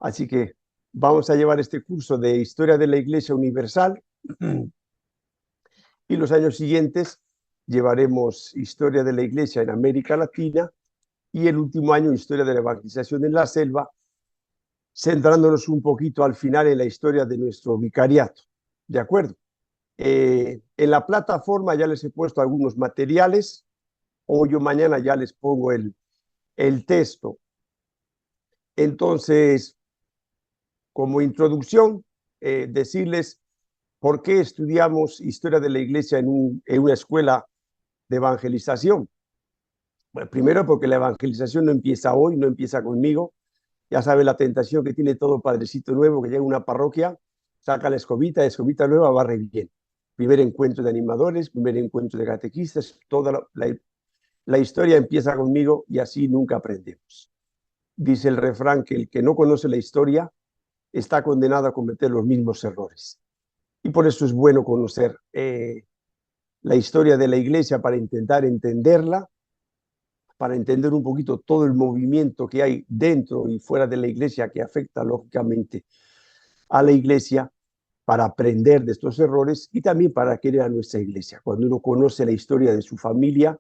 Así que vamos a llevar este curso de Historia de la Iglesia Universal y los años siguientes llevaremos Historia de la Iglesia en América Latina y el último año Historia de la Evangelización en la Selva, centrándonos un poquito al final en la historia de nuestro vicariato. ¿De acuerdo? En la plataforma ya les he puesto algunos materiales. Hoy o mañana ya les pongo el texto. Entonces, como introducción, decirles por qué estudiamos historia de la iglesia en una escuela de evangelización. Bueno, primero porque la evangelización no empieza hoy, no empieza conmigo. Ya sabe la tentación que tiene todo padrecito nuevo que llega a una parroquia, saca la escobita nueva, barre bien. Primer encuentro de animadores, primer encuentro de catequistas, toda la historia empieza conmigo y así nunca aprendemos. Dice el refrán que el que no conoce la historia está condenado a cometer los mismos errores. Y por eso es bueno conocer la historia de la iglesia para intentar entenderla, para entender un poquito todo el movimiento que hay dentro y fuera de la iglesia que afecta lógicamente a la iglesia, para aprender de estos errores y también para querer a nuestra iglesia. Cuando uno conoce la historia de su familia,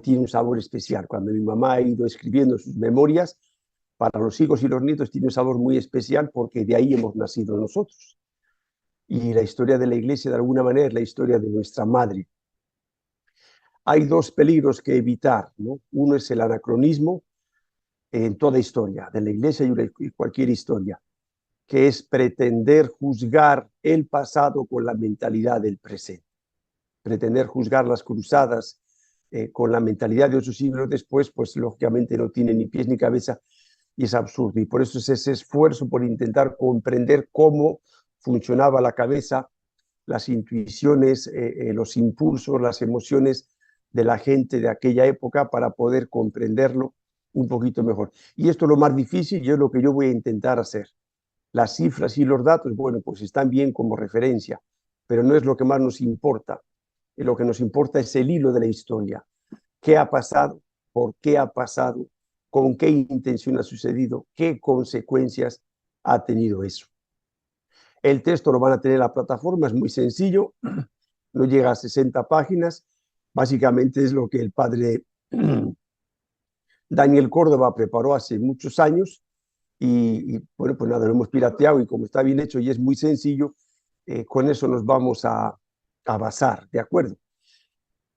tiene un sabor especial. Cuando mi mamá ha ido escribiendo sus memorias, para los hijos y los nietos tiene un sabor muy especial porque de ahí hemos nacido nosotros. Y la historia de la iglesia, de alguna manera, es la historia de nuestra madre. Hay dos peligros que evitar, ¿no? Uno es el anacronismo en toda historia, de la iglesia y cualquier historia, que es pretender juzgar el pasado con la mentalidad del presente. Pretender juzgar las cruzadas con la mentalidad de 8 siglos después, pues lógicamente no tiene ni pies ni cabeza y es absurdo. Y por eso es ese esfuerzo por intentar comprender cómo funcionaba la cabeza, las intuiciones, los impulsos, las emociones de la gente de aquella época para poder comprenderlo un poquito mejor. Y esto es lo más difícil y es lo que yo voy a intentar hacer. Las cifras y los datos, bueno, pues están bien como referencia, pero no es lo que más nos importa. Lo que nos importa es el hilo de la historia. ¿Qué ha pasado? ¿Por qué ha pasado? ¿Con qué intención ha sucedido? ¿Qué consecuencias ha tenido eso? El texto lo van a tener en la plataforma, es muy sencillo, no llega a 60 páginas. Básicamente es lo que el padre Daniel Córdoba preparó hace muchos años y bueno, pues nada, lo hemos pirateado y como está bien hecho y es muy sencillo, con eso nos vamos a basar, ¿de acuerdo?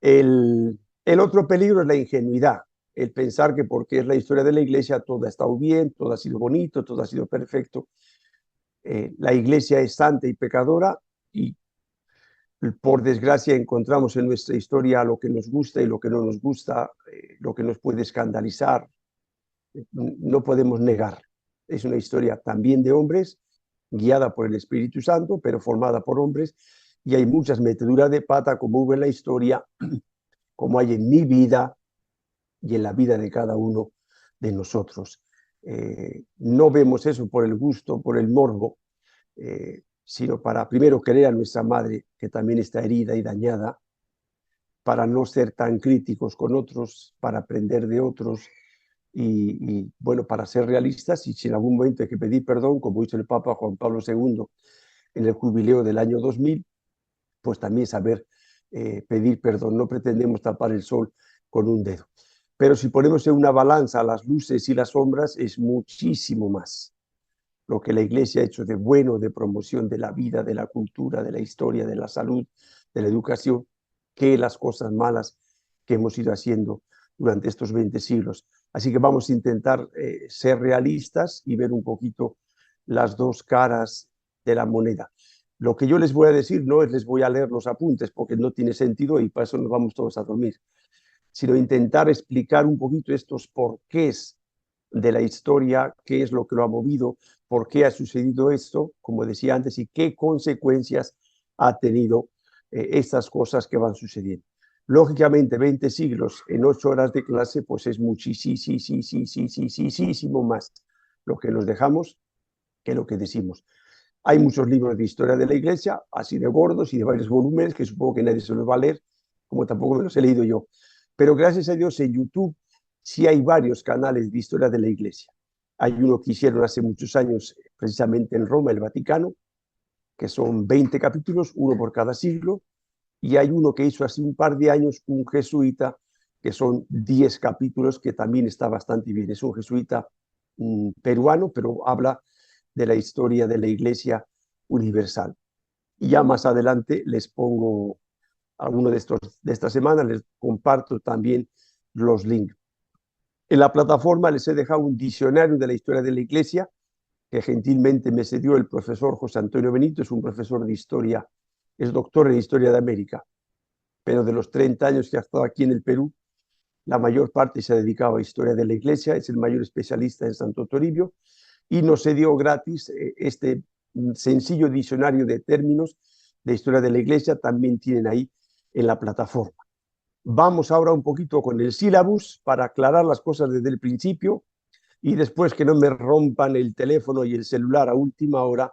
El otro peligro es la ingenuidad, el pensar que porque es la historia de la iglesia todo ha estado bien, todo ha sido bonito, todo ha sido perfecto. La iglesia es santa y pecadora y por desgracia encontramos en nuestra historia lo que nos gusta y lo que no nos gusta, lo que nos puede escandalizar, no podemos negar. Es una historia también de hombres, guiada por el Espíritu Santo, pero formada por hombres, y hay muchas meteduras de pata como hubo en la historia, como hay en mi vida y en la vida de cada uno de nosotros. No vemos eso por el gusto, por el morbo, sino para primero querer a nuestra madre, que también está herida y dañada, para no ser tan críticos con otros, para aprender de otros y bueno, para ser realistas y si en algún momento hay que pedir perdón, como hizo el Papa Juan Pablo II en el jubileo del año 2000, pues también saber pedir perdón. No pretendemos tapar el sol con un dedo. Pero si ponemos en una balanza las luces y las sombras, es muchísimo más lo que la Iglesia ha hecho de bueno, de promoción de la vida, de la cultura, de la historia, de la salud, de la educación, que las cosas malas que hemos ido haciendo durante estos 20 siglos. Así que vamos a intentar ser realistas y ver un poquito las dos caras de la moneda. Lo que yo les voy a decir no es les voy a leer los apuntes porque no tiene sentido y para eso nos vamos todos a dormir, sino intentar explicar un poquito estos porqués de la historia, qué es lo que lo ha movido, por qué ha sucedido esto, como decía antes, y qué consecuencias ha tenido estas cosas que van sucediendo. Lógicamente, 20 siglos en 8 horas de clase, pues es muchísimo más lo que nos dejamos que lo que decimos. Hay muchos libros de historia de la iglesia, así de gordos y de varios volúmenes, que supongo que nadie se los va a leer, como tampoco me los he leído yo. Pero gracias a Dios en YouTube sí hay varios canales de historia de la iglesia. Hay uno que hicieron hace muchos años, precisamente en Roma, el Vaticano, que son 20 capítulos, uno por cada siglo, y hay uno que hizo hace un par de años un jesuita, que son 10 capítulos, que también está bastante bien. Es un jesuita peruano, pero habla de la historia de la Iglesia Universal. Y ya más adelante les pongo alguno de esta semana, les comparto también los links. En la plataforma les he dejado un diccionario de la historia de la Iglesia que gentilmente me cedió el profesor José Antonio Benito. Es un profesor de historia, es doctor en historia de América, pero de los 30 años que ha estado aquí en el Perú, la mayor parte se ha dedicado a historia de la Iglesia, es el mayor especialista en Santo Toribio, y nos cedió gratis este sencillo diccionario de términos de historia de la Iglesia, también tienen ahí en la plataforma. Vamos ahora un poquito con el sílabus para aclarar las cosas desde el principio y después que no me rompan el teléfono y el celular a última hora.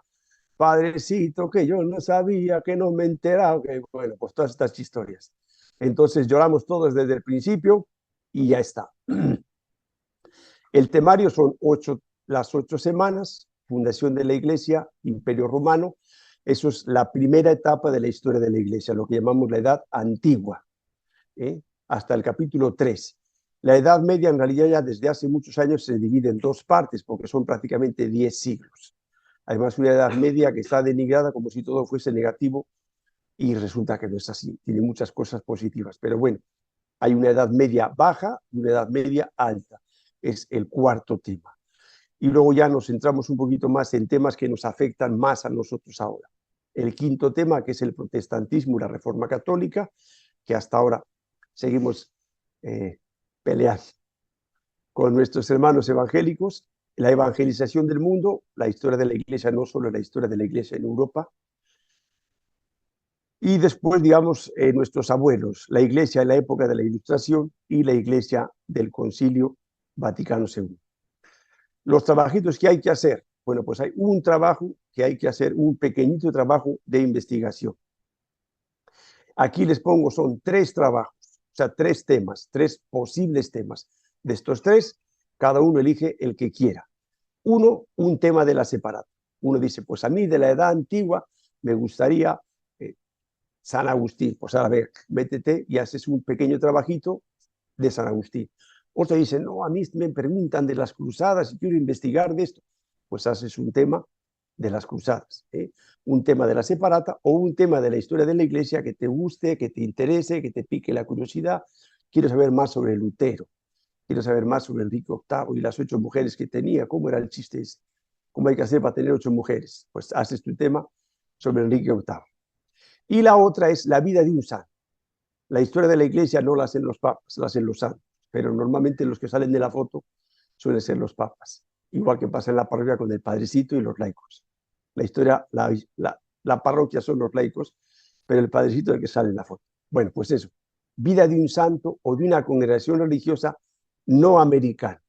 Padrecito, que yo no sabía, que no me enteraba, que bueno, pues todas estas historias. Entonces lloramos todos desde el principio y ya está. El temario son las 8 semanas, fundación de la Iglesia, Imperio Romano. Eso es la primera etapa de la historia de la Iglesia, lo que llamamos la Edad Antigua, hasta el capítulo 3. La Edad Media en realidad ya desde hace muchos años se divide en dos partes porque son prácticamente 10 siglos. Además, una Edad Media que está denigrada como si todo fuese negativo y resulta que no es así. Tiene muchas cosas positivas. Pero bueno, hay una Edad Media baja y una Edad Media alta. Es el cuarto tema. Y luego ya nos centramos un poquito más en temas que nos afectan más a nosotros ahora. El quinto tema, que es el protestantismo y la Reforma Católica, que hasta ahora seguimos peleando con nuestros hermanos evangélicos, la evangelización del mundo, la historia de la Iglesia, no solo la historia de la Iglesia en Europa. Y después, digamos, nuestros abuelos, la Iglesia en la época de la Ilustración y la Iglesia del Concilio Vaticano II. Los trabajitos que hay que hacer. Bueno, pues hay un trabajo que hay que hacer, un pequeñito trabajo de investigación. Aquí les pongo, son 3 trabajos, o sea, 3 temas, 3 posibles temas. De estos 3, cada uno elige el que quiera. Uno, un tema de la separata. Uno dice, pues a mí de la edad antigua me gustaría San Agustín. Pues ahora, a ver, métete y haces un pequeño trabajito de San Agustín. Otro dice, no, a mí me preguntan de las cruzadas y quiero investigar de esto. Pues haces un tema de las cruzadas, un tema de la separata o un tema de la historia de la Iglesia que te guste, que te interese, que te pique la curiosidad. Quiero saber más sobre Lutero, quiero saber más sobre Enrique VIII y las 8 mujeres que tenía, cómo era el chiste ese, cómo hay que hacer para tener 8 mujeres. Pues haces tu tema sobre Enrique VIII. Y la otra es la vida de un santo. La historia de la Iglesia no la hacen los papas, la hacen los santos, pero normalmente los que salen de la foto suelen ser los papas, igual que pasa en la parroquia con el padrecito y los laicos. La historia, la parroquia son los laicos, pero el padrecito es el que sale en la foto. Bueno, pues eso, vida de un santo o de una congregación religiosa no americana.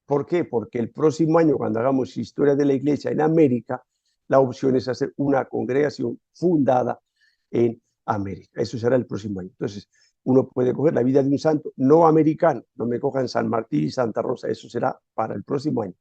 ¿Por qué? Porque el próximo año, cuando hagamos historia de la Iglesia en América, la opción es hacer una congregación fundada en América. Eso será el próximo año. Entonces, uno puede coger la vida de un santo no americano, no me cojan San Martín y Santa Rosa, eso será para el próximo año,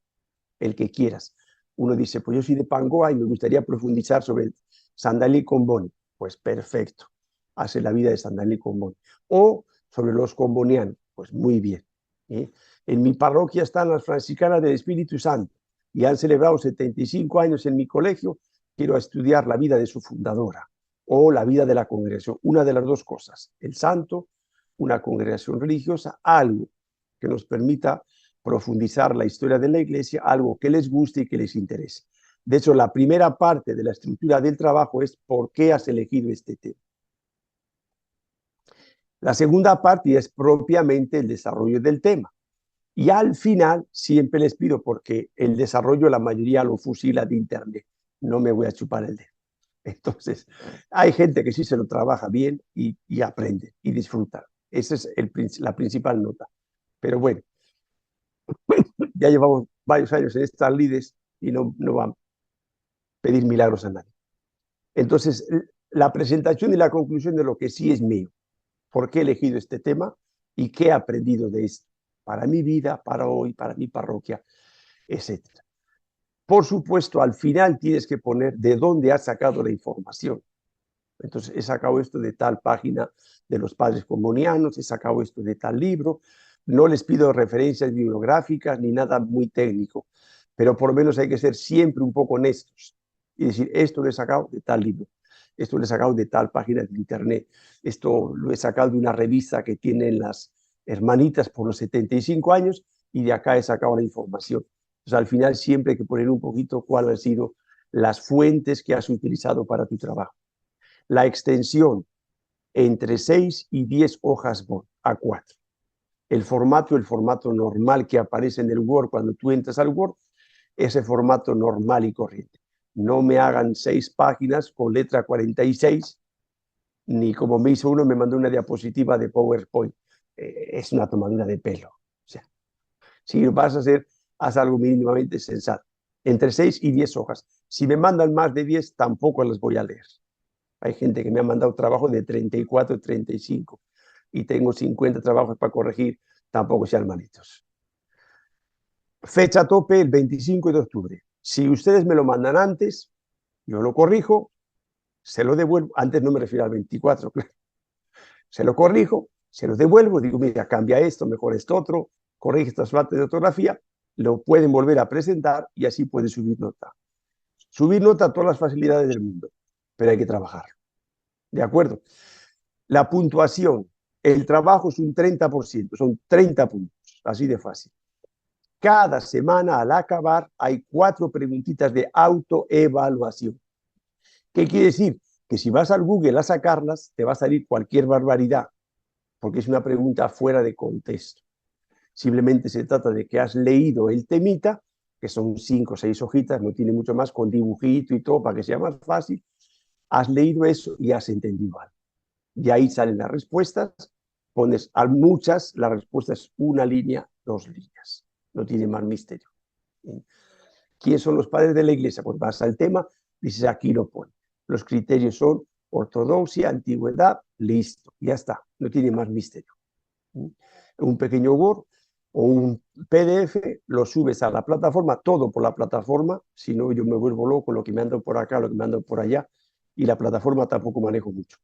el que quieras. Uno dice, pues yo soy de Pangoa y me gustaría profundizar sobre San Dalí Comboni. Pues perfecto, hace la vida de San Dalí Comboni. O sobre los combonianos, pues muy bien. En mi parroquia están las franciscanas del Espíritu Santo y han celebrado 75 años en mi colegio. Quiero estudiar la vida de su fundadora o la vida de la congregación, una de las dos cosas, el santo, una congregación religiosa, algo que nos permita profundizar la historia de la Iglesia, algo que les guste y que les interese. De hecho, la primera parte de la estructura del trabajo es ¿por qué has elegido este tema? La segunda parte es propiamente el desarrollo del tema. Y al final siempre les pido, porque el desarrollo la mayoría lo fusila de internet, no me voy a chupar el dedo. Entonces, hay gente que sí se lo trabaja bien y aprende y disfruta. Esa es la principal nota. Pero bueno, ya llevamos varios años en estas lides y no van a pedir milagros a nadie. Entonces, la presentación y la conclusión de lo que sí es mío. ¿Por qué he elegido este tema y qué he aprendido de esto? Para mi vida, para hoy, para mi parroquia. etcétera. Por supuesto, al final tienes que poner de dónde has sacado la información. Entonces, he sacado esto de tal página de los padres comunianos, he sacado esto de tal libro. No les pido referencias bibliográficas ni nada muy técnico, pero por lo menos hay que ser siempre un poco honestos y decir, esto lo he sacado de tal libro, esto lo he sacado de tal página de internet, esto lo he sacado de una revista que tienen las hermanitas por los 75 años y de acá he sacado la información. Entonces, al final siempre hay que poner un poquito cuáles han sido las fuentes que has utilizado para tu trabajo. La extensión entre 6 y 10 hojas A4. El formato normal que aparece en el Word cuando tú entras al Word, ese formato normal y corriente. No me hagan 6 páginas con letra 46, ni como me hizo uno, me mandó una diapositiva de PowerPoint. Es una tomadura de pelo. O sea, si vas a hacer, haz algo mínimamente sensato. Entre 6 y 10 hojas. Si me mandan más de 10, tampoco las voy a leer. Hay gente que me ha mandado trabajo de 34, 35 y tengo 50 trabajos para corregir, tampoco sean malitos. Fecha tope el 25 de octubre. Si ustedes me lo mandan antes, yo lo corrijo, se lo devuelvo. Antes no me refiero al 24, claro. Se lo corrijo, se lo devuelvo, digo, mira, cambia esto, mejor esto otro, corrige estas faltas de ortografía, lo pueden volver a presentar y así puede subir nota. Subir nota a todas las facilidades del mundo, pero hay que trabajar. ¿De acuerdo? La puntuación, el trabajo es un 30%, son 30 puntos, así de fácil. Cada semana al acabar hay 4 preguntitas de autoevaluación. ¿Qué quiere decir? Que si vas al Google a sacarlas, te va a salir cualquier barbaridad, porque es una pregunta fuera de contexto. Simplemente se trata de que has leído el temita, que son 5 o 6 hojitas, no tiene mucho más, con dibujito y todo, para que sea más fácil. Has leído eso y has entendido algo. De ahí salen las respuestas, pones a muchas, la respuesta es una línea, 2 líneas, no tiene más misterio. ¿Quiénes son los padres de la iglesia? Pues vas al tema, dices aquí lo pone. Los criterios son ortodoxia, antigüedad, listo, ya está, no tiene más misterio. Un pequeño Word o un PDF, lo subes a la plataforma, todo por la plataforma, si no yo me vuelvo loco, lo que me ando por acá, lo que me ando por allá, y la plataforma tampoco manejo mucho.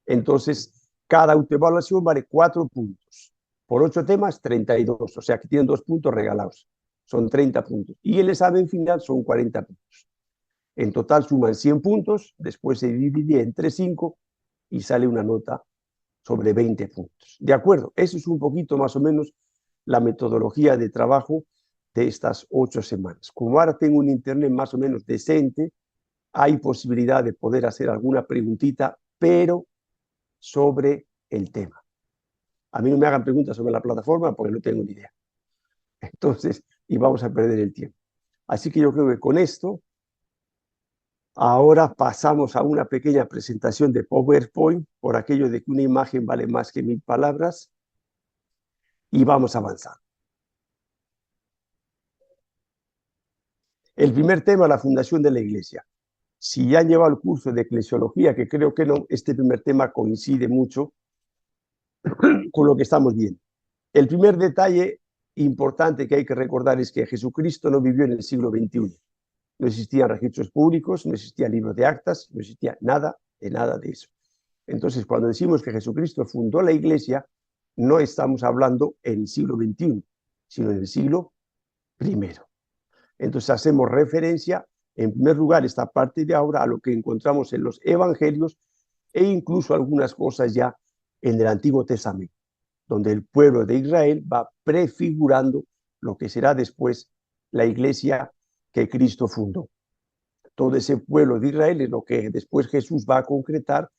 Entonces, cada autoevaluación vale 4 puntos. Por 8 temas, 32. O sea que tienen 2 puntos regalados. Son 30 puntos. Y el examen final son 40 puntos. En total suman 100 puntos, después se divide entre 5 y sale una nota sobre 20 puntos. ¿De acuerdo? Eso es un poquito más o menos la metodología de trabajo de estas 8 semanas. Como ahora tengo un internet más o menos decente, hay posibilidad de poder hacer alguna preguntita, pero sobre el tema. A mí no me hagan preguntas sobre la plataforma porque no tengo ni idea. Entonces, y vamos a perder el tiempo. Así que yo creo que con esto, ahora pasamos a una pequeña presentación de PowerPoint, por aquello de que una imagen vale más que 1000 palabras, y vamos a avanzar. El primer tema, la fundación de la iglesia. Si ya han llevado el curso de eclesiología, que creo que no, este primer tema coincide mucho con lo que estamos viendo. El primer detalle importante que hay que recordar es que Jesucristo no vivió en el siglo XXI. No existían registros públicos, no existía libro de actas, no existía nada de eso. Entonces, cuando decimos que Jesucristo fundó la iglesia, no estamos hablando en el siglo XXI, sino en el siglo I. Entonces, hacemos referencia, en primer lugar, esta parte de ahora a lo que encontramos en los evangelios e incluso algunas cosas ya en el Antiguo Testamento, donde el pueblo de Israel va prefigurando lo que será después la iglesia que Cristo fundó. Todo ese pueblo de Israel es lo que después Jesús va a concretar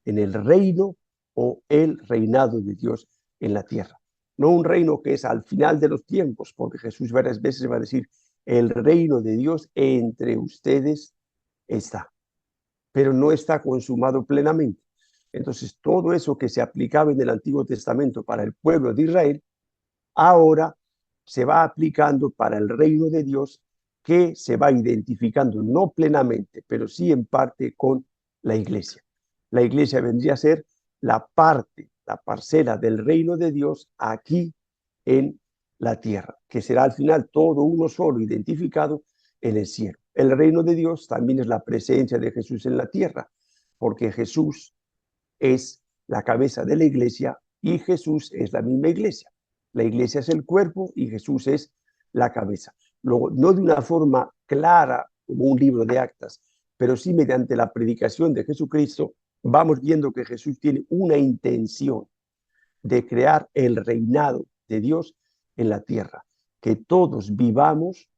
en el reino o el reinado de Dios en la tierra. No un reino que es al final de los tiempos, porque Jesús varias veces va a decir, el reino de Dios entre ustedes está, pero no está consumado plenamente. Entonces, todo eso que se aplicaba en el Antiguo Testamento para el pueblo de Israel, ahora se va aplicando para el reino de Dios, que se va identificando no plenamente, pero sí en parte con la iglesia. La iglesia vendría a ser la parte, la parcela del reino de Dios aquí en la tierra, que será al final todo uno solo, identificado en el cielo. El reino de Dios también es la presencia de Jesús en la tierra, porque Jesús es la cabeza de la iglesia y Jesús es la misma iglesia. La iglesia es el cuerpo y Jesús es la cabeza. Luego, no de una forma clara como un libro de actas, pero sí mediante la predicación de Jesucristo, vamos viendo que Jesús tiene una intención de crear el reinado de Dios en la tierra, que todos vivamos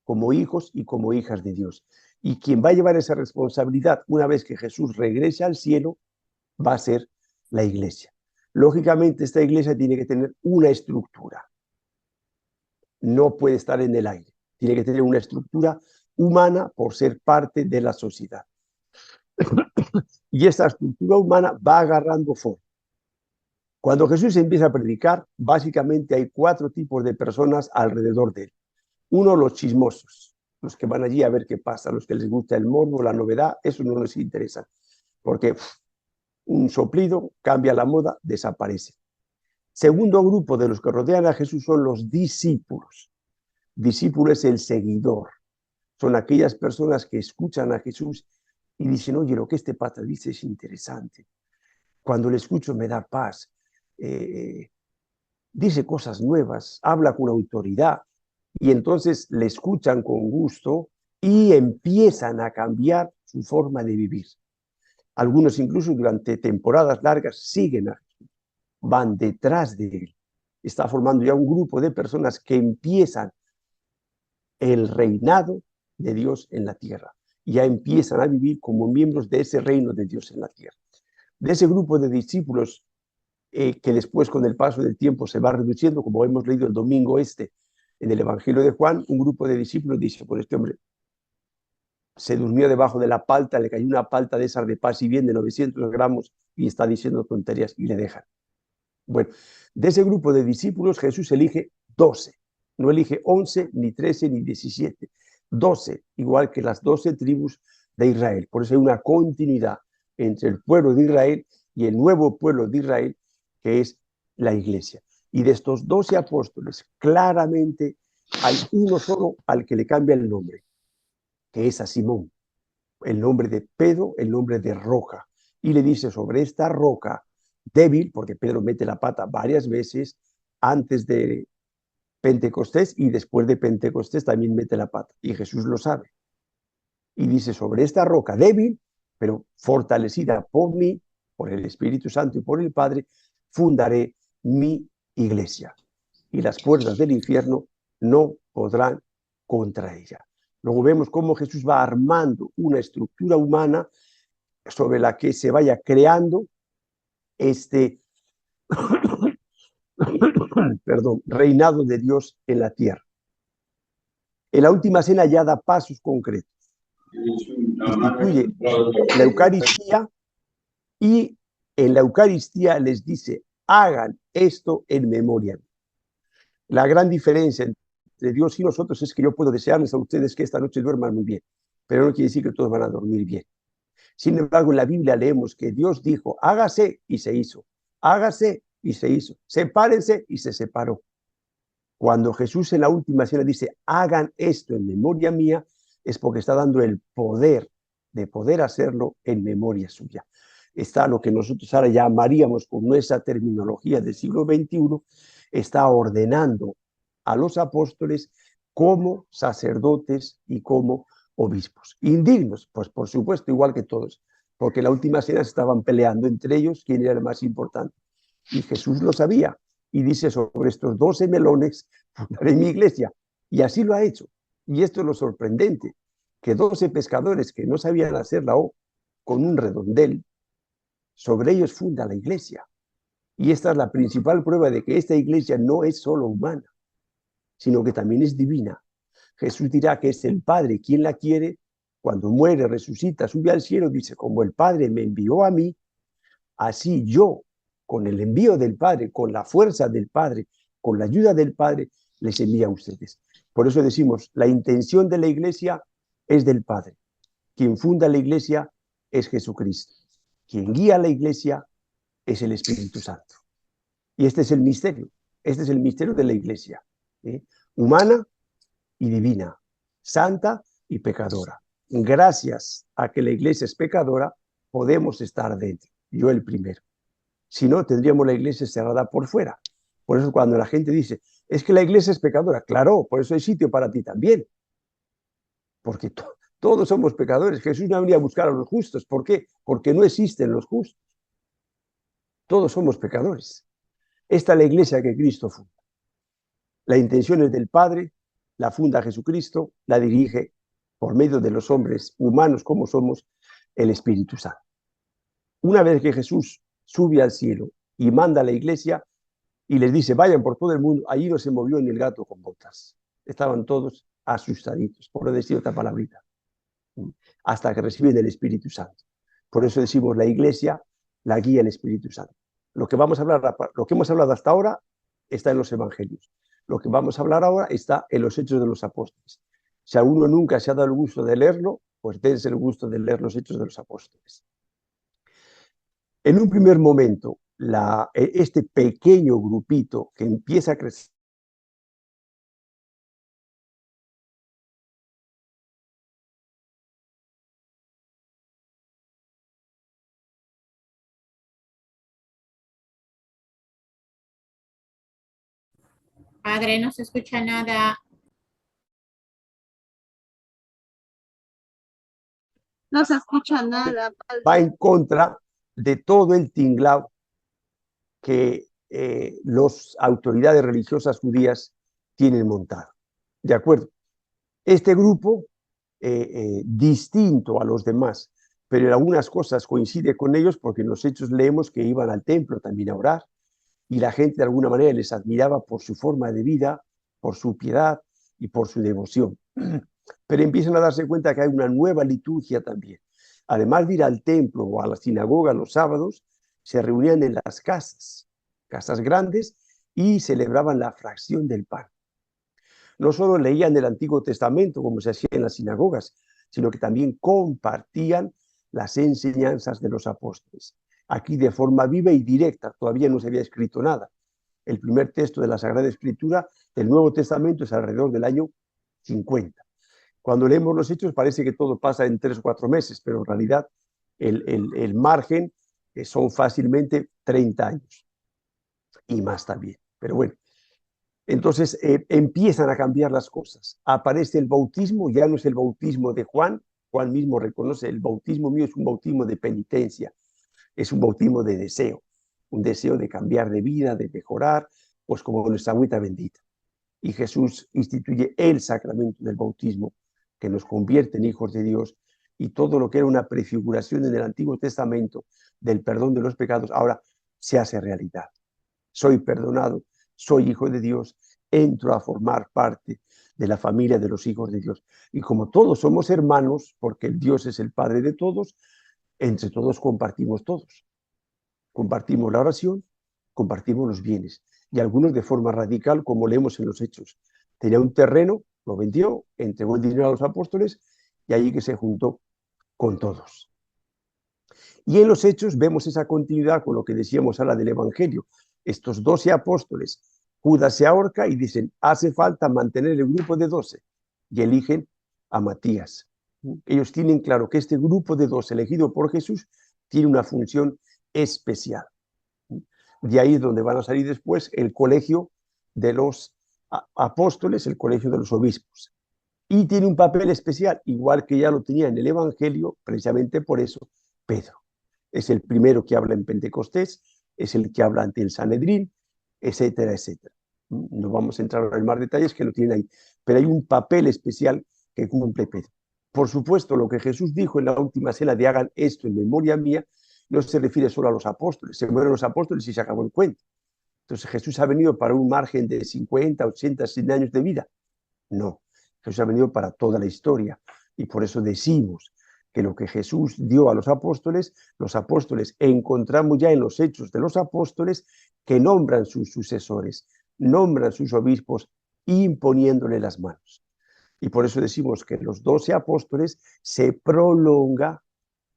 como hijos y como hijas de Dios. Y quien va a llevar esa responsabilidad una vez que Jesús regrese al cielo va a ser la iglesia. Lógicamente, esta iglesia tiene que tener una estructura. No puede estar en el aire. Tiene que tener una estructura humana por ser parte de la sociedad. Y esta estructura humana va agarrando forma. Cuando Jesús empieza a predicar, básicamente hay 4 tipos de personas alrededor de él. Uno, los chismosos, los que van allí a ver qué pasa, los que les gusta el morbo, la novedad, eso no les interesa, porque un soplido cambia la moda, desaparece. Segundo grupo de los que rodean a Jesús son los discípulos. Discípulo es el seguidor. Son aquellas personas que escuchan a Jesús y dicen, oye, lo que este pata dice es interesante. Cuando le escucho me da paz. Dice cosas nuevas, habla con autoridad. Y entonces le escuchan con gusto y empiezan a cambiar su forma de vivir. Algunos incluso durante temporadas largas siguen a Jesús, van detrás de él. Está formando ya un grupo de personas que empiezan el reinado de Dios en la tierra. Ya empiezan a vivir como miembros de ese reino de Dios en la tierra. De ese grupo de discípulos que después con el paso del tiempo se va reduciendo, como hemos leído el domingo en el Evangelio de Juan, un grupo de discípulos dice, pues este hombre se durmió debajo de la palta, le cayó una palta de esas de paz y bien de 900 gramos y está diciendo tonterías y le dejan. Bueno, de ese grupo de discípulos Jesús elige 12, no elige 11, ni 13, ni 17, 12, igual que las 12 tribus de Israel. Por eso hay una continuidad entre el pueblo de Israel y el nuevo pueblo de Israel, que es la iglesia. Y de estos 12 apóstoles, claramente hay uno solo al que le cambia el nombre, que es a Simón, el nombre de Pedro, el nombre de roca. Y le dice, sobre esta roca débil, porque Pedro mete la pata varias veces antes de Pentecostés y después de Pentecostés también mete la pata. Y Jesús lo sabe. Y dice, sobre esta roca débil, pero fortalecida por mí, por el Espíritu Santo y por el Padre, fundaré mi iglesia. Y las puertas del infierno no podrán contra ella. Luego vemos cómo Jesús va armando una estructura humana sobre la que se vaya creando este reinado de Dios en la tierra. En la última cena ya da pasos concretos. Instituye la Eucaristía y en la Eucaristía les dice, hagan esto en memoria. La gran diferencia entre Dios y nosotros es que yo puedo desearles a ustedes que esta noche duerman muy bien, pero no quiere decir que todos van a dormir bien. Sin embargo, en la Biblia leemos que Dios dijo, hágase y se hizo, hágase y se hizo, sepárense y se separó. Cuando Jesús en la última cena dice, hagan esto en memoria mía, es porque está dando el poder de poder hacerlo en memoria suya. Está lo que nosotros ahora llamaríamos con nuestra terminología del siglo XXI, está ordenando a los apóstoles como sacerdotes y como obispos. Indignos, pues por supuesto, igual que todos, porque en la última cena estaban peleando entre ellos quién era el más importante. Y Jesús lo sabía y dice, sobre estos 12 melones fundaré mi iglesia. Y así lo ha hecho. Y esto es lo sorprendente, que 12 pescadores que no sabían hacer la O con un redondel, sobre ellos funda la iglesia. Y esta es la principal prueba de que esta iglesia no es solo humana, sino que también es divina. Jesús dirá que es el Padre quien la quiere, cuando muere, resucita, sube al cielo, dice, como el Padre me envió a mí, así yo, con el envío del Padre, con la fuerza del Padre, con la ayuda del Padre, les envía a ustedes. Por eso decimos, la intención de la iglesia es del Padre. Quien funda la iglesia es Jesucristo. Quien guía a la iglesia es el Espíritu Santo. Y este es el misterio de la iglesia. ¿eh? Humana y divina, santa y pecadora. Gracias a que la iglesia es pecadora, podemos estar dentro, yo el primero. Si no, tendríamos la iglesia cerrada por fuera. Por eso cuando la gente dice, es que la iglesia es pecadora, claro, por eso hay sitio para ti también. Porque todos somos pecadores. Jesús no venía a buscar a los justos. ¿Por qué? Porque no existen los justos. Todos somos pecadores. Esta es la iglesia que Cristo funda. La intención es del Padre, la funda Jesucristo, la dirige por medio de los hombres humanos como somos, el Espíritu Santo. Una vez que Jesús sube al cielo y manda a la iglesia y les dice, vayan por todo el mundo, allí no se movió ni el gato con botas. Estaban todos asustaditos, por decir otra palabrita, hasta que reciben el Espíritu Santo. Por eso decimos, la iglesia la guía el Espíritu Santo. Lo que hemos hablado hasta ahora está en los evangelios. Lo que vamos a hablar ahora está en los Hechos de los Apóstoles. Si alguno nunca se ha dado el gusto de leerlo, pues dense el gusto de leer los Hechos de los Apóstoles. En un primer momento, este pequeño grupito que empieza a crecer, Padre, no se escucha nada. No se escucha nada, va padre. en contra de todo el tinglao que las autoridades religiosas judías tienen montado. ¿De acuerdo? Este grupo, distinto a los demás, pero en algunas cosas coincide con ellos porque en los Hechos leemos que iban al templo también a orar y la gente de alguna manera les admiraba por su forma de vida, por su piedad y por su devoción. Pero empiezan a darse cuenta que hay una nueva liturgia también. Además de ir al templo o a la sinagoga los sábados, se reunían en las casas grandes, y celebraban la fracción del pan. No solo leían el Antiguo Testamento, como se hacía en las sinagogas, sino que también compartían las enseñanzas de los apóstoles. Aquí de forma viva y directa, todavía no se había escrito nada. El primer texto de la Sagrada Escritura del Nuevo Testamento es alrededor del año 50. Cuando leemos los Hechos parece que todo pasa en 3 o 4 meses, pero en realidad el margen son fácilmente 30 años y más también. Pero bueno, entonces empiezan a cambiar las cosas. Aparece el bautismo, ya no es el bautismo de Juan. Juan mismo reconoce, el bautismo mío es un bautismo de penitencia, es un bautismo de deseo, un deseo de cambiar de vida, de mejorar, pues como nuestra agüita bendita. Y Jesús instituye el sacramento del bautismo, que nos convierte en hijos de Dios, y todo lo que era una prefiguración en el Antiguo Testamento del perdón de los pecados, ahora se hace realidad. Soy perdonado, soy hijo de Dios, entro a formar parte de la familia de los hijos de Dios. Y como todos somos hermanos, porque Dios es el Padre de todos, entre todos compartimos todos. Compartimos la oración, compartimos los bienes. Y algunos de forma radical, como leemos en los Hechos. Tenía un terreno, lo vendió, entregó el dinero a los apóstoles y allí que se juntó con todos. Y en los Hechos vemos esa continuidad con lo que decíamos ahora del Evangelio. Estos 12 apóstoles, Judas se ahorca y dicen, hace falta mantener el grupo de 12, y eligen a Matías. Ellos tienen claro que este grupo de 12 elegido por Jesús tiene una función especial. De ahí es donde van a salir después el colegio de los apóstoles, el colegio de los obispos. Y tiene un papel especial, igual que ya lo tenía en el Evangelio, precisamente por eso, Pedro. Es el primero que habla en Pentecostés, es el que habla ante el Sanedrín, etcétera, etcétera. No vamos a entrar en más detalles que lo tienen ahí, pero hay un papel especial que cumple Pedro. Por supuesto, lo que Jesús dijo en la última cena de hagan esto en memoria mía, no se refiere solo a los apóstoles, se mueren los apóstoles y se acabó el cuento. Entonces Jesús ha venido para un margen de 50, 80, 100 años de vida. No, Jesús ha venido para toda la historia, y por eso decimos que lo que Jesús dio a los apóstoles encontramos ya en los Hechos de los Apóstoles, que nombran sus sucesores, nombran sus obispos, imponiéndole las manos. Y por eso decimos que los 12 apóstoles se prolonga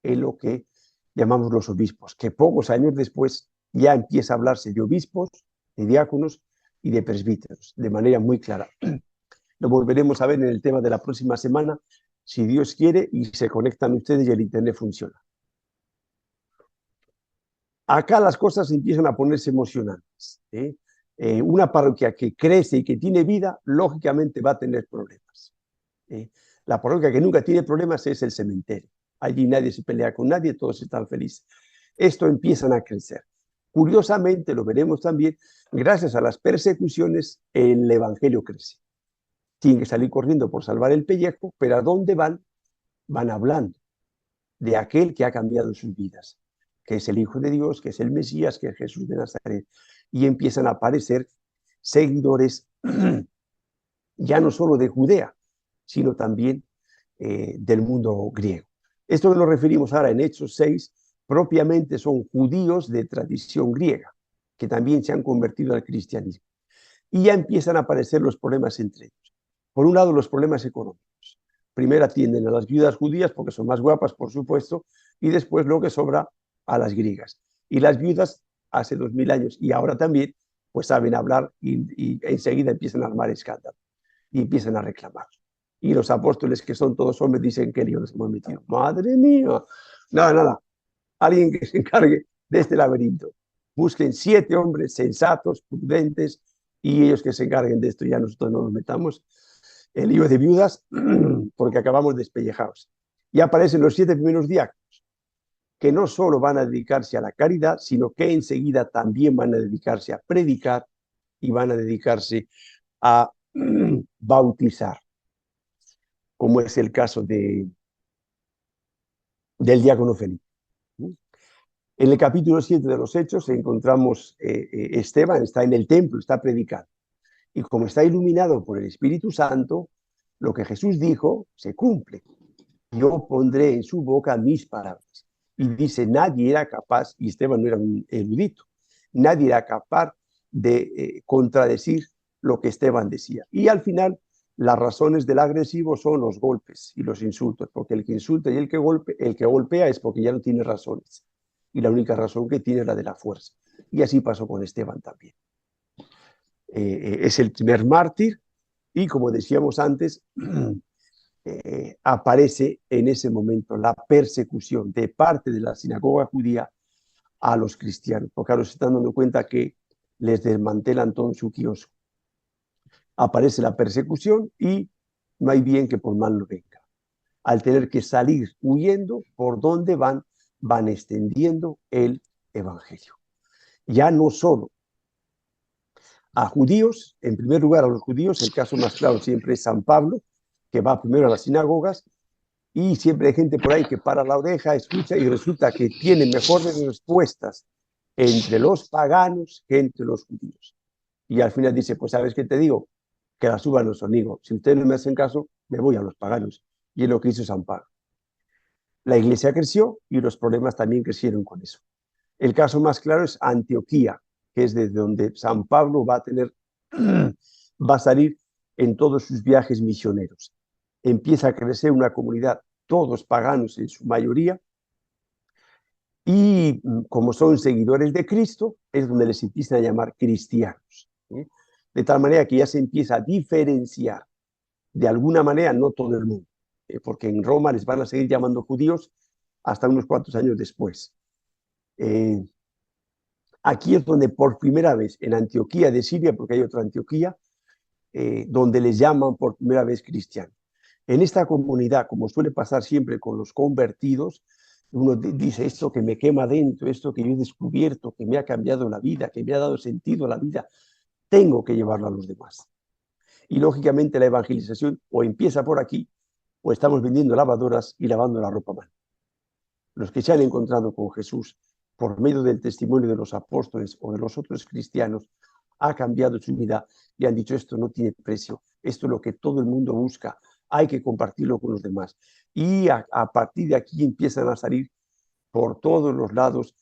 en lo que llamamos los obispos, que pocos años después ya empieza a hablarse de obispos, de diáconos y de presbíteros, de manera muy clara. Lo volveremos a ver en el tema de la próxima semana, si Dios quiere, y se conectan ustedes y el internet funciona. Acá las cosas empiezan a ponerse emocionantes. Una parroquia que crece y que tiene vida, lógicamente va a tener problemas. La parroquia que nunca tiene problemas es el cementerio. Allí nadie se pelea con nadie, todos están felices. Esto empiezan a crecer. Curiosamente, lo veremos también, gracias a las persecuciones, el evangelio crece. Tienen que salir corriendo por salvar el pellejo, pero ¿a dónde van? Van hablando de aquel que ha cambiado sus vidas, que es el Hijo de Dios, que es el Mesías, que es Jesús de Nazaret. Y empiezan a aparecer seguidores ya no solo de Judea, sino también del mundo griego. Esto que nos referimos ahora en Hechos 6, propiamente son judíos de tradición griega, que también se han convertido al cristianismo. Y ya empiezan a aparecer los problemas entre ellos. Por un lado, los problemas económicos. Primero atienden a las viudas judías porque son más guapas, por supuesto, y después lo que sobra a las griegas. Y las viudas, hace 2000 años y ahora también, pues saben hablar y enseguida empiezan a armar escándalo y empiezan a reclamar. Y los apóstoles, que son todos hombres, dicen que lío nos hemos metido. ¡Madre mía! Nada. Alguien que se encargue de este laberinto. Busquen 7 hombres sensatos, prudentes, y ellos que se encarguen de esto. Ya nosotros no nos metamos el lío de viudas porque acabamos despellejados. Y aparecen los 7 primeros diáconos, que no solo van a dedicarse a la caridad, sino que enseguida también van a dedicarse a predicar y van a dedicarse a bautizar, como es el caso del diácono Felipe. En el capítulo 7 de los Hechos encontramos Esteban, está en el templo, está predicando. Y como está iluminado por el Espíritu Santo, lo que Jesús dijo se cumple. Yo pondré en su boca mis palabras. Y dice, nadie era capaz, y Esteban no era un erudito, nadie era capaz de contradecir lo que Esteban decía. Y al final, las razones del agresivo son los golpes y los insultos, porque el que insulta y el que golpea es porque ya no tiene razones. Y la única razón que tiene es la de la fuerza. Y así pasó con Esteban también. Es el primer mártir y, como decíamos antes, aparece en ese momento la persecución de parte de la sinagoga judía a los cristianos, porque ahora se están dando cuenta que les desmantelan todo su kiosco. Aparece la persecución y no hay bien que por mal no venga. Al tener que salir huyendo, ¿por dónde van? Van extendiendo el evangelio. Ya no solo a judíos, en primer lugar a los judíos, el caso más claro siempre es San Pablo, que va primero a las sinagogas, y siempre hay gente por ahí que para la oreja, escucha, y resulta que tiene mejores respuestas entre los paganos que entre los judíos. Y al final dice, pues ¿sabes qué te digo? Que las uvas no son higos. Si ustedes no me hacen caso, me voy a los paganos. Y es lo que hizo San Pablo. La iglesia creció y los problemas también crecieron con eso. El caso más claro es Antioquía, que es desde donde San Pablo va a salir en todos sus viajes misioneros. Empieza a crecer una comunidad, todos paganos en su mayoría, y como son seguidores de Cristo, es donde les empiezan a llamar cristianos. De tal manera que ya se empieza a diferenciar, de alguna manera, no todo el mundo, porque en Roma les van a seguir llamando judíos hasta unos cuantos años después. Aquí es donde por primera vez, en Antioquía de Siria, porque hay otra Antioquía, donde les llaman por primera vez cristianos. En esta comunidad, como suele pasar siempre con los convertidos, uno dice esto que me quema dentro, esto que yo he descubierto, que me ha cambiado la vida, que me ha dado sentido a la vida, tengo que llevarlo a los demás. Y lógicamente la evangelización o empieza por aquí, o estamos vendiendo lavadoras y lavando la ropa a mano. Los que se han encontrado con Jesús por medio del testimonio de los apóstoles o de los otros cristianos, ha cambiado su vida y han dicho esto no tiene precio, esto es lo que todo el mundo busca, hay que compartirlo con los demás. Y a partir de aquí empiezan a salir por todos los lados,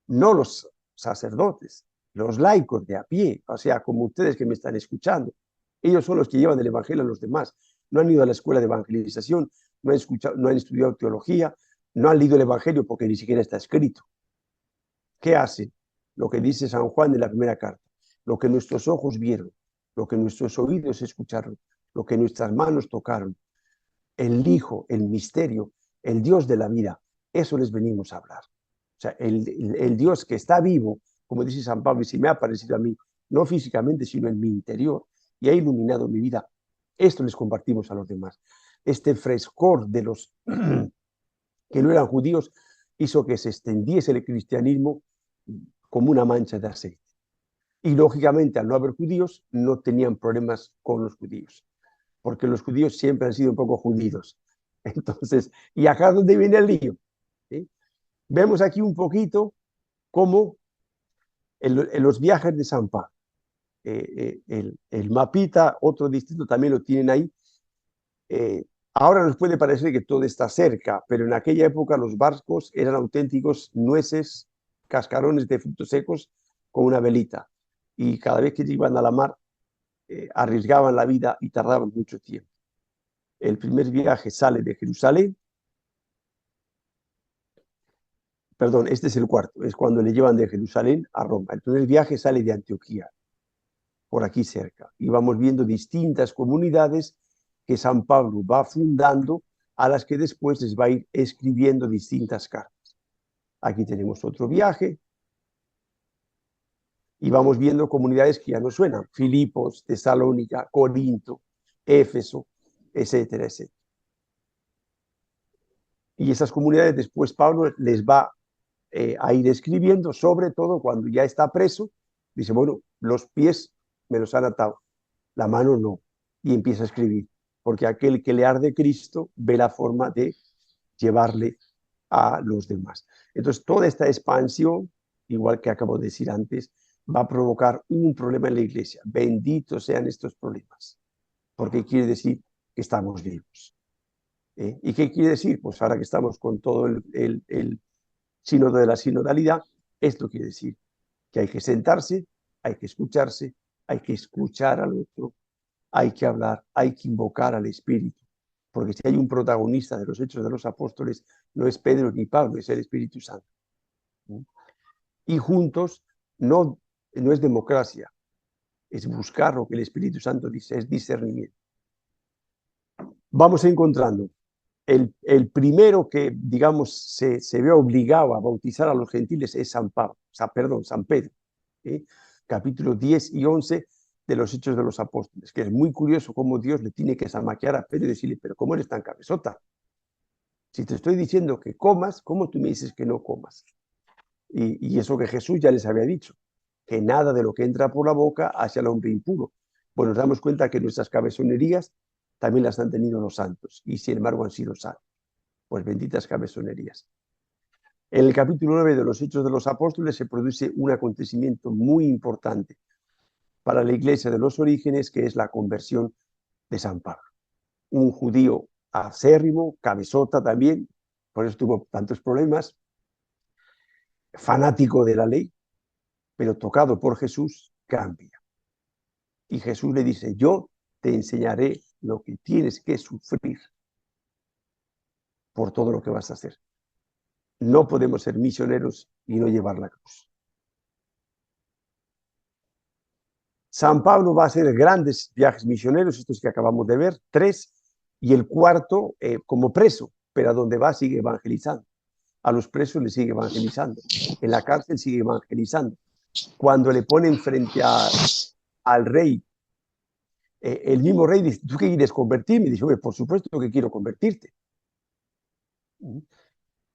no los sacerdotes, los laicos de a pie, o sea, como ustedes que me están escuchando. Ellos son los que llevan el evangelio a los demás. No han ido a la escuela de evangelización, no han estudiado teología, no han leído el evangelio porque ni siquiera está escrito. ¿Qué hacen? Lo que dice San Juan en la primera carta. lo que nuestros ojos vieron, lo que nuestros oídos escucharon, lo que nuestras manos tocaron, el Hijo, el misterio, el Dios de la vida, eso les venimos a hablar. O sea, el Dios que está vivo, como dice San Pablo, y si me ha aparecido a mí, no físicamente, sino en mi interior, y ha iluminado mi vida, esto les compartimos a los demás. Este frescor de los que no eran judíos hizo que se extendiese el cristianismo como una mancha de aceite. Y lógicamente, al no haber judíos, no tenían problemas con los judíos, porque los judíos siempre han sido un poco judíos. Entonces, ¿y acá dónde viene el lío? ¿Sí? Vemos aquí un poquito cómo en los viajes de San Pablo, el mapita, otro distrito también lo tienen ahí. Ahora nos puede parecer que todo está cerca, pero en aquella época los barcos eran auténticos nueces, cascarones de frutos secos con una velita. Y cada vez que iban a la mar, arriesgaban la vida y tardaban mucho tiempo. El primer viaje sale de Jerusalén. Perdón, este es el cuarto, es cuando le llevan de Jerusalén a Roma. El primer viaje sale de Antioquía, por aquí cerca. Y vamos viendo distintas comunidades que San Pablo va fundando, a las que después les va a ir escribiendo distintas cartas. Aquí tenemos otro viaje. Y vamos viendo comunidades que ya no suenan. Filipos, Tesalónica, Corinto, Éfeso, etcétera, etcétera. Y esas comunidades después Pablo les va a ir escribiendo, sobre todo cuando ya está preso. Dice, bueno, los pies me los han atado, la mano no. Y empieza a escribir, porque aquel que le arde Cristo ve la forma de llevarle a los demás. Entonces, toda esta expansión, igual que acabo de decir antes, va a provocar un problema en la iglesia. Benditos sean estos problemas, porque quiere decir que estamos vivos. ¿Y qué quiere decir? Pues ahora que estamos con todo el sínodo de la sinodalidad, esto quiere decir que hay que sentarse, hay que escucharse, hay que escuchar al otro, hay que hablar, hay que invocar al Espíritu, porque si hay un protagonista de los Hechos de los Apóstoles, no es Pedro ni Pablo, es el Espíritu Santo. Y juntos no es democracia, es buscar lo que el Espíritu Santo dice, es discernimiento. Vamos encontrando el primero que, digamos, se ve obligado a bautizar a los gentiles es San Pedro, capítulos 10 y 11 de los Hechos de los Apóstoles, que es muy curioso cómo Dios le tiene que zamaquear a Pedro y decirle, pero ¿cómo eres tan cabezota? Si te estoy diciendo que comas, ¿cómo tú me dices que no comas? Y eso que Jesús ya les había dicho, que nada de lo que entra por la boca hacia el hombre impuro. Pues nos damos cuenta que nuestras cabezonerías también las han tenido los santos, y sin embargo han sido salvos. Pues benditas cabezonerías. En el capítulo 9 de los Hechos de los Apóstoles se produce un acontecimiento muy importante para la iglesia de los orígenes, que es la conversión de San Pablo. Un judío acérrimo, cabezota también, por eso tuvo tantos problemas, fanático de la ley, pero tocado por Jesús, cambia. Y Jesús le dice, yo te enseñaré lo que tienes que sufrir por todo lo que vas a hacer. No podemos ser misioneros y no llevar la cruz. San Pablo va a hacer grandes viajes misioneros, estos que acabamos de ver, 3, y el cuarto como preso, pero a donde va sigue evangelizando. A los presos le sigue evangelizando. En la cárcel sigue evangelizando. Cuando le ponen frente al rey, el mismo rey dice, ¿tú qué quieres convertirme? Y dice, por supuesto que quiero convertirte.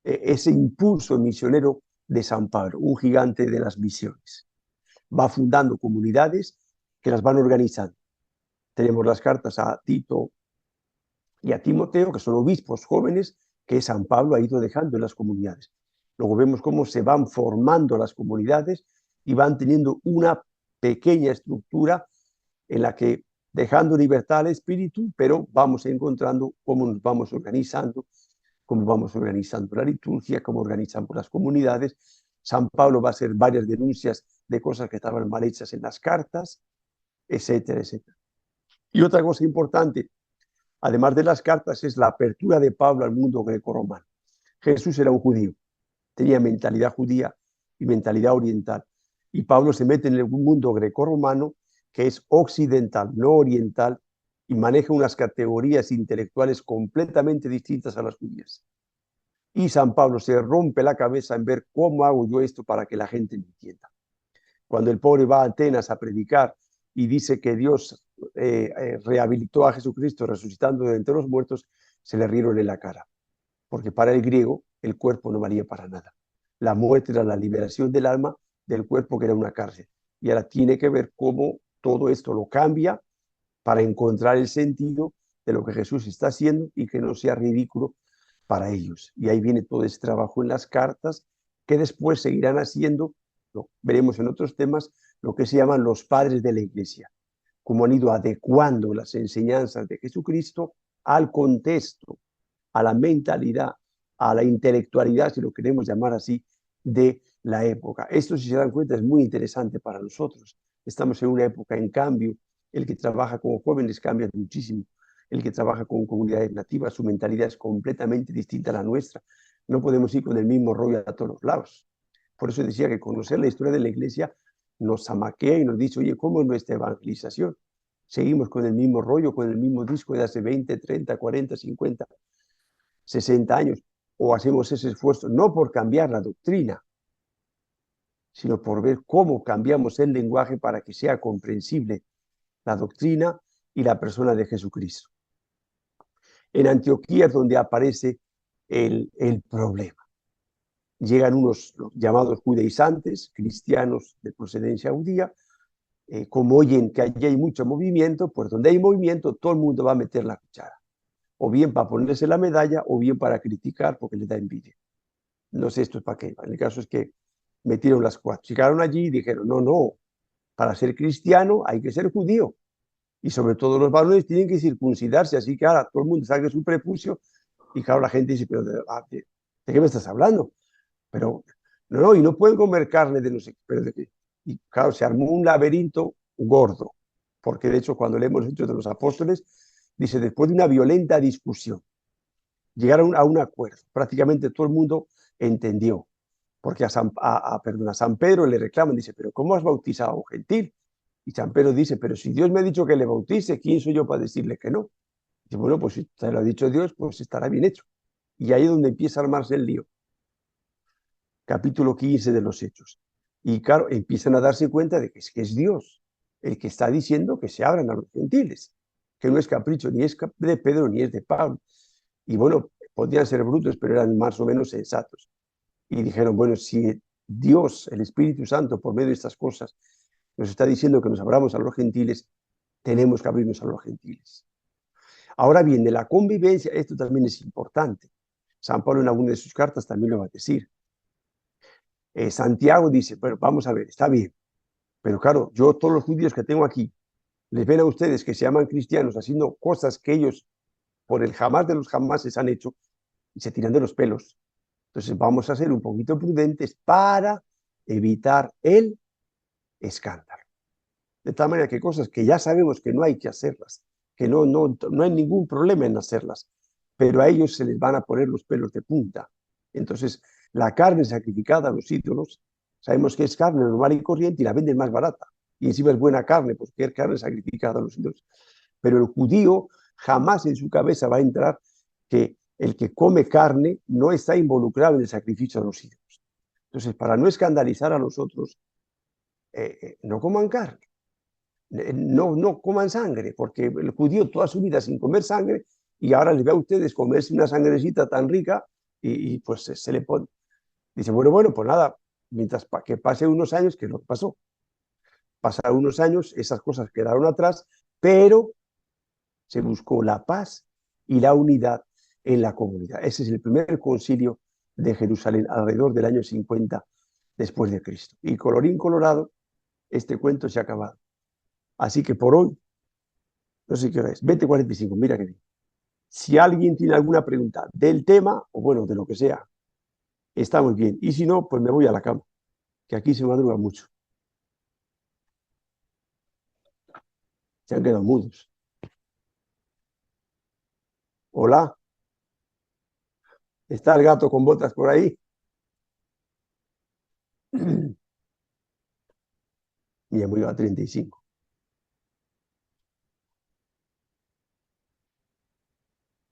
Ese impulso misionero de San Pablo, un gigante de las misiones. Va fundando comunidades que las van organizando. Tenemos las cartas a Tito y a Timoteo, que son obispos jóvenes que San Pablo ha ido dejando en las comunidades. Luego vemos cómo se van formando las comunidades y van teniendo una pequeña estructura en la que, dejando libertad al espíritu, pero vamos encontrando cómo nos vamos organizando, cómo vamos organizando la liturgia, cómo organizamos las comunidades. San Pablo va a hacer varias denuncias de cosas que estaban mal hechas en las cartas, etcétera, etcétera. Y otra cosa importante, además de las cartas, es la apertura de Pablo al mundo grecorromano. Jesús era un judío, tenía mentalidad judía y mentalidad oriental. Y Pablo se mete en el mundo grecorromano, que es occidental, no oriental, y maneja unas categorías intelectuales completamente distintas a las judías. Y San Pablo se rompe la cabeza en ver cómo hago yo esto para que la gente me entienda. Cuando el pobre va a Atenas a predicar y dice que Dios rehabilitó a Jesucristo resucitando de entre los muertos, se le rieron en la cara, porque para el griego el cuerpo no valía para nada. La muerte era la liberación del alma del cuerpo, que era una cárcel. Y ahora tiene que ver cómo todo esto lo cambia para encontrar el sentido de lo que Jesús está haciendo y que no sea ridículo para ellos. Y ahí viene todo ese trabajo en las cartas, que después seguirán haciendo, lo veremos en otros temas, lo que se llaman los padres de la iglesia, como han ido adecuando las enseñanzas de Jesucristo al contexto, a la mentalidad, a la intelectualidad, si lo queremos llamar así, de la época. Esto, si se dan cuenta, es muy interesante para nosotros. Estamos en una época en cambio. El que trabaja con jóvenes cambia muchísimo. El que trabaja con comunidades nativas, su mentalidad es completamente distinta a la nuestra. No podemos ir con el mismo rollo a todos los lados. Por eso decía que conocer la historia de la iglesia nos amaquea y nos dice, oye, ¿cómo es nuestra evangelización? Seguimos con el mismo rollo, con el mismo disco de hace 20, 30, 40, 50, 60 años, o hacemos ese esfuerzo no por cambiar la doctrina, sino por ver cómo cambiamos el lenguaje para que sea comprensible la doctrina y la persona de Jesucristo. En Antioquía es donde aparece el problema. Llegan unos llamados judaizantes, cristianos de procedencia judía, como oyen que allí hay mucho movimiento, pues donde hay movimiento todo el mundo va a meter la cuchara, o bien para ponerse la medalla, o bien para criticar porque les da envidia. No sé esto es para qué, en el caso es que metieron las cuatro. Llegaron allí y dijeron, no, no, para ser cristiano hay que ser judío, y sobre todo los varones tienen que circuncidarse, así que ahora todo el mundo saque su prepucio, y claro, la gente dice, pero ¿de qué me estás hablando? Pero no, no, y no pueden comer carne de no sé qué, pero de qué. Y claro, se armó un laberinto gordo, porque de hecho cuando leemos Hechos de los Apóstoles, dice, después de una violenta discusión, llegaron a un acuerdo, prácticamente todo el mundo entendió, porque a San Pedro le reclaman, dice, pero ¿cómo has bautizado a un gentil? Y San Pedro dice, pero si Dios me ha dicho que le bautice, ¿quién soy yo para decirle que no? Y bueno, pues si te lo ha dicho Dios, pues estará bien hecho. Y ahí es donde empieza a armarse el lío. Capítulo 15 de los Hechos. Y claro, empiezan a darse cuenta de que es Dios el que está diciendo que se abran a los gentiles, que no es capricho ni es de Pedro ni es de Pablo. Y bueno, podían ser brutos, pero eran más o menos sensatos. Y dijeron, bueno, si Dios, el Espíritu Santo, por medio de estas cosas, nos está diciendo que nos abramos a los gentiles, tenemos que abrirnos a los gentiles. Ahora bien, de la convivencia, esto también es importante. San Pablo en alguna de sus cartas también lo va a decir. Santiago dice, bueno, vamos a ver, está bien, pero claro, yo todos los judíos que tengo aquí, les ven a ustedes que se llaman cristianos haciendo cosas que ellos por el jamás de los jamases han hecho y se tiran de los pelos. Entonces vamos a ser un poquito prudentes para evitar el escándalo. De tal manera que cosas que ya sabemos que no hay que hacerlas, que no hay ningún problema en hacerlas, pero a ellos se les van a poner los pelos de punta. Entonces, la carne sacrificada a los ídolos, sabemos que es carne normal y corriente y la venden más barata. Y encima es buena carne, porque es carne sacrificada a los ídolos. Pero el judío jamás en su cabeza va a entrar que el que come carne no está involucrado en el sacrificio de los ídolos. Entonces, para no escandalizar a los otros, no coman carne, no coman sangre, porque el judío toda su vida sin comer sangre, y ahora les ve a ustedes comerse una sangrecita tan rica, y pues se le pone. Dice, bueno, pues nada, mientras que pase unos años, que es lo que pasó. Pasaron unos años, esas cosas quedaron atrás, pero se buscó la paz y la unidad en la comunidad. Ese es el primer concilio de Jerusalén, alrededor del año 50 después de Cristo. Y colorín colorado, este cuento se ha acabado. Así que por hoy, no sé qué hora es, 20:45, mira que bien. Si alguien tiene alguna pregunta del tema, o bueno, de lo que sea, estamos bien. Y si no, pues me voy a la cama, que aquí se madruga mucho. Se han quedado mudos. Hola, ¿está el gato con botas por ahí? Mi amigo a 35.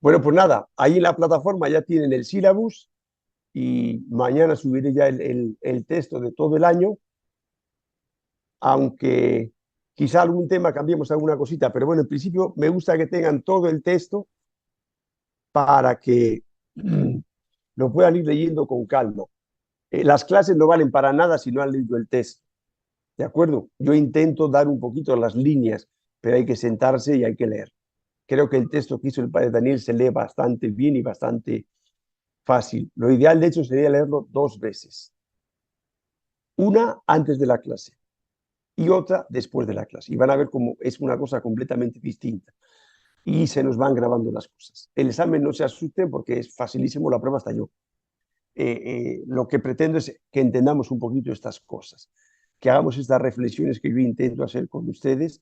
Bueno, pues nada, ahí en la plataforma ya tienen el sílabus y mañana subiré ya el texto de todo el año, aunque quizá algún tema cambiemos alguna cosita, pero bueno, en principio me gusta que tengan todo el texto para que lo puedan ir leyendo con calma. Las clases no valen para nada si no han leído el texto, ¿de acuerdo? Yo intento dar un poquito las líneas, pero hay que sentarse y hay que leer. Creo que el texto que hizo el padre Daniel se lee bastante bien y bastante fácil. Lo ideal, de hecho, sería leerlo 2 veces. Una antes de la clase y otra después de la clase. Y van a ver cómo es una cosa completamente distinta. Y se nos van grabando las cosas. El examen no se asusten porque es facilísimo, la prueba hasta yo. Lo que pretendo es que entendamos un poquito estas cosas, que hagamos estas reflexiones que yo intento hacer con ustedes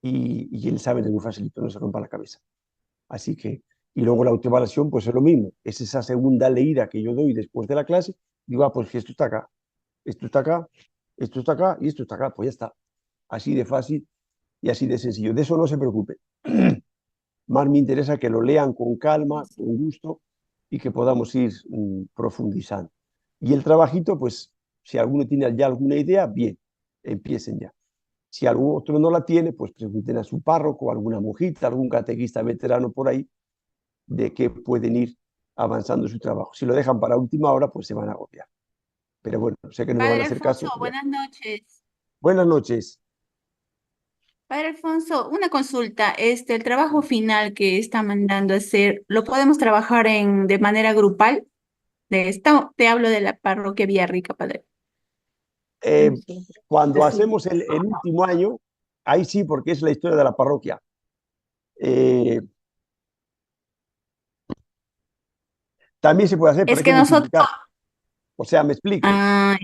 y el examen es muy facilito, no se rompa la cabeza. Así que, y luego la autoevaluación, pues es lo mismo, es esa segunda leída que yo doy después de la clase, digo, pues que esto está acá, esto está acá, esto está acá y esto está acá, pues ya está. Así de fácil y así de sencillo. De eso no se preocupe. Más me interesa que lo lean con calma, con gusto y que podamos ir profundizando. Y el trabajito, pues, si alguno tiene ya alguna idea, bien, empiecen ya. Si algún otro no la tiene, pues pregunten a su párroco, a alguna monjita, algún catequista veterano por ahí, de que pueden ir avanzando su trabajo. Si lo dejan para última hora, pues se van a agobiar. Pero bueno, sé que no me van a Padre hacer Alfonso, caso. buenas noches. Buenas noches. Padre Alfonso, una consulta. El trabajo final que está mandando a hacer, ¿lo podemos trabajar de manera grupal? Te hablo de la parroquia Villarrica, padre. Cuando hacemos el último año, ahí sí, porque es la historia de la parroquia. También se puede hacer, pero Es hay que que nosotros, multiplicar. O sea, me explico. ah,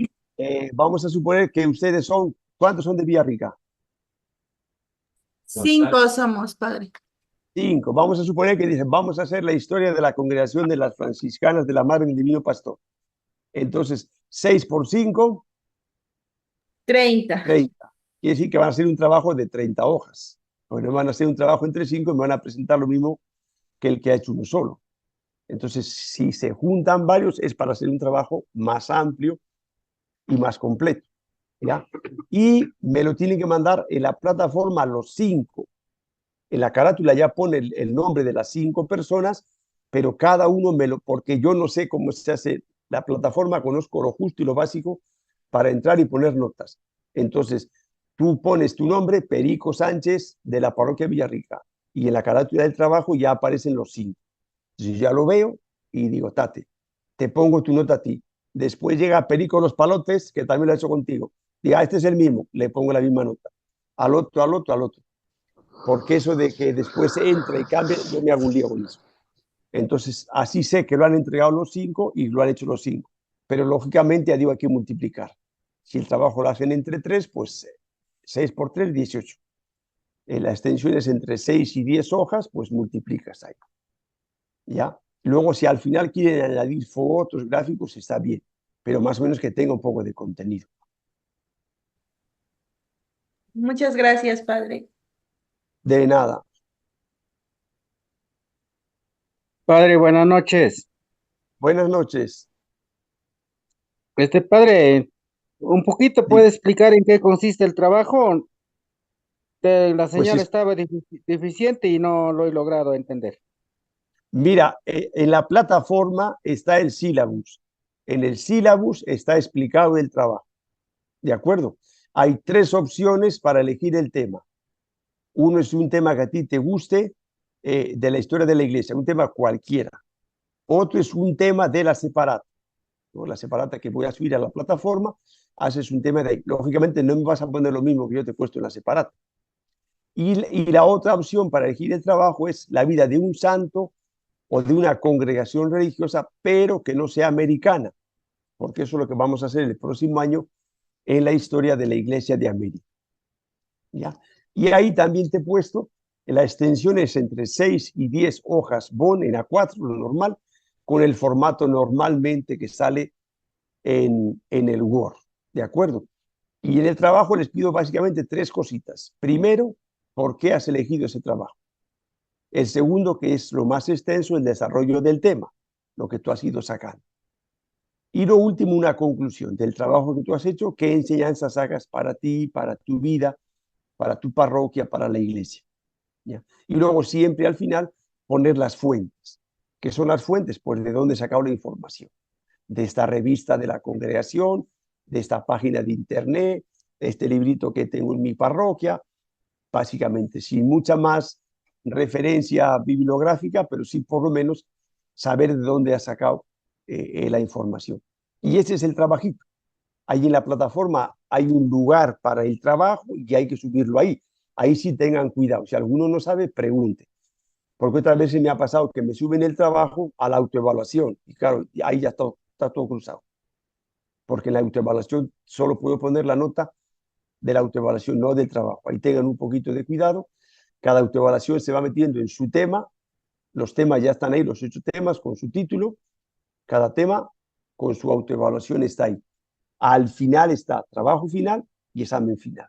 Vamos a suponer que ustedes son, ¿cuántos son de Villarrica? 5 somos, padre. 5. Vamos a suponer que dicen, vamos a hacer la historia de la congregación de las franciscanas de la Madre del Divino Pastor. Entonces, 6 por 5, 30. 30. Quiere decir que van a ser un trabajo de 30 hojas. Bueno, van a hacer un trabajo entre 5 y me van a presentar lo mismo que el que ha hecho uno solo. Entonces, si se juntan varios, es para hacer un trabajo más amplio y más completo. ¿Ya? Y me lo tienen que mandar en la plataforma los 5. En la carátula ya pone el nombre de las 5 personas, pero cada uno porque yo no sé cómo se hace la plataforma, conozco lo justo y lo básico para entrar y poner notas. Entonces, tú pones tu nombre, Perico Sánchez, de la parroquia Villarrica, y en la carátula del trabajo ya aparecen los 5. Yo ya lo veo y digo, Tate, te pongo tu nota a ti. Después llega Perico Los Palotes, que también lo ha hecho contigo. Diga, este es el mismo, le pongo la misma nota. Al otro, al otro, al otro. Porque eso de que después entra y cambie, yo me hago un lío con eso. Entonces, así sé que lo han entregado los 5 y lo han hecho los 5. Pero lógicamente, ya digo, hay que multiplicar. Si el trabajo lo hacen entre 3, pues 6 por 3, 18. La extensión es entre 6 y 10 hojas, pues multiplicas ahí. ¿Ya? Luego, si al final quieren añadir fotos, gráficos, está bien, pero más o menos que tenga un poco de contenido. Muchas gracias, padre. De nada. Padre, buenas noches. Buenas noches. Padre, un poquito puede Diga. explicar en qué consiste el trabajo. La Pues señal estaba deficiente y no lo he logrado entender. mira, en la plataforma está el sílabus. En el sílabus está explicado el trabajo. ¿De acuerdo? Hay 3 opciones para elegir el tema. Uno es un tema que a ti te guste de la historia de la iglesia, un tema cualquiera. Otro es un tema de la separata, ¿no? La separata que voy a subir a la plataforma, haces un tema de ahí. Lógicamente no me vas a poner lo mismo que yo te he puesto en la separata. Y la otra opción para elegir el trabajo es la vida de un santo o de una congregación religiosa, pero que no sea americana, porque eso es lo que vamos a hacer el próximo año en la historia de la Iglesia de América. ¿Ya? Y ahí también te he puesto, la extensión es entre 6 y 10 hojas BON en A4, lo normal, con el formato normalmente que sale en el Word, ¿de acuerdo? Y en el trabajo les pido básicamente 3 cositas. Primero, ¿por qué has elegido ese trabajo? El segundo, que es lo más extenso, el desarrollo del tema, lo que tú has ido sacando. Y lo último, una conclusión del trabajo que tú has hecho, qué enseñanzas sacas para ti, para tu vida, para tu parroquia, para la iglesia. ¿Ya? Y luego siempre al final poner las fuentes. ¿Qué son las fuentes? Pues de dónde he sacado la información. De esta revista de la congregación, de esta página de internet, de este librito que tengo en mi parroquia, básicamente, sin mucha más referencia bibliográfica, pero sí por lo menos saber de dónde ha sacado la información. Y ese es el trabajito. Ahí en la plataforma hay un lugar para el trabajo y hay que subirlo ahí. Ahí sí tengan cuidado. Si alguno no sabe, pregunte. Porque otras veces me ha pasado que me suben el trabajo a la autoevaluación. Y claro, ahí ya está todo cruzado. Porque en la autoevaluación solo puedo poner la nota de la autoevaluación, no del trabajo. Ahí tengan un poquito de cuidado. Cada autoevaluación se va metiendo en su tema. Los temas ya están ahí, los 8 temas con su título. Cada tema con su autoevaluación está ahí. Al final está trabajo final y examen final.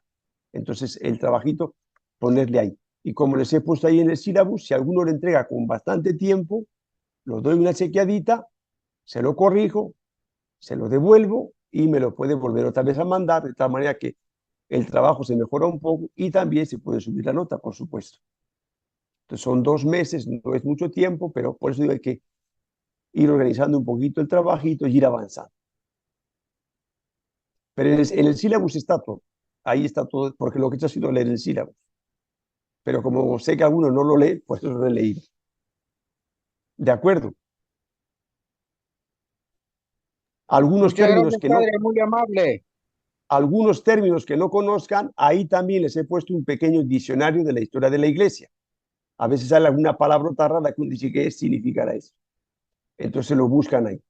Entonces, el trabajito, ponerle ahí. Y como les he puesto ahí en el sílabus, si alguno lo entrega con bastante tiempo, lo doy una chequeadita, se lo corrijo, se lo devuelvo y me lo puede volver otra vez a mandar, de tal manera que el trabajo se mejora un poco y también se puede subir la nota, por supuesto. Entonces, son 2 meses, no es mucho tiempo, pero por eso digo hay que ir organizando un poquito el trabajito y ir avanzando. Pero en el sílabus está todo. Ahí está todo, porque lo que he hecho ha sido leer el sílabus. Pero como sé que alguno no lo lee, pues eso lo he leído. ¿De acuerdo? Algunos Muchas términos gracias, que no, padre, muy amable. algunos términos que no conozcan, ahí también les he puesto un pequeño diccionario de la historia de la iglesia. A veces sale alguna palabra rara que uno dice qué significará eso. Entonces lo buscan ahí.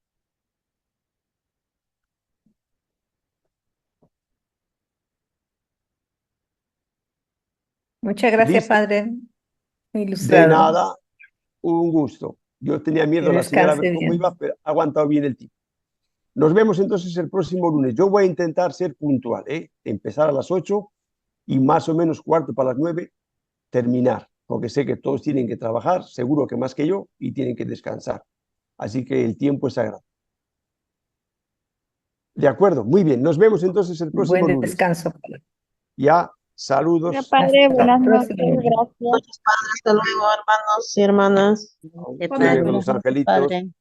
Muchas gracias, ¿Listo? padre. De Ilustrado. nada, un gusto. Yo tenía miedo Que la señora a ver descanse cómo bien. iba, pero ha aguantado bien el tiempo. Nos vemos entonces el próximo lunes. Yo voy a intentar ser puntual, empezar a las 8 y más o menos 8:45 terminar, porque sé que todos tienen que trabajar, seguro que más que yo, y tienen que descansar. Así que el tiempo es sagrado. De acuerdo, muy bien. Nos vemos entonces el próximo Buen lunes. descanso, padre. Ya, saludos. Padre, Hasta buenas la noches, próxima. gracias. Hasta luego, hermanos y hermanas. A Qué ustedes, padre. los angelitos. Padre.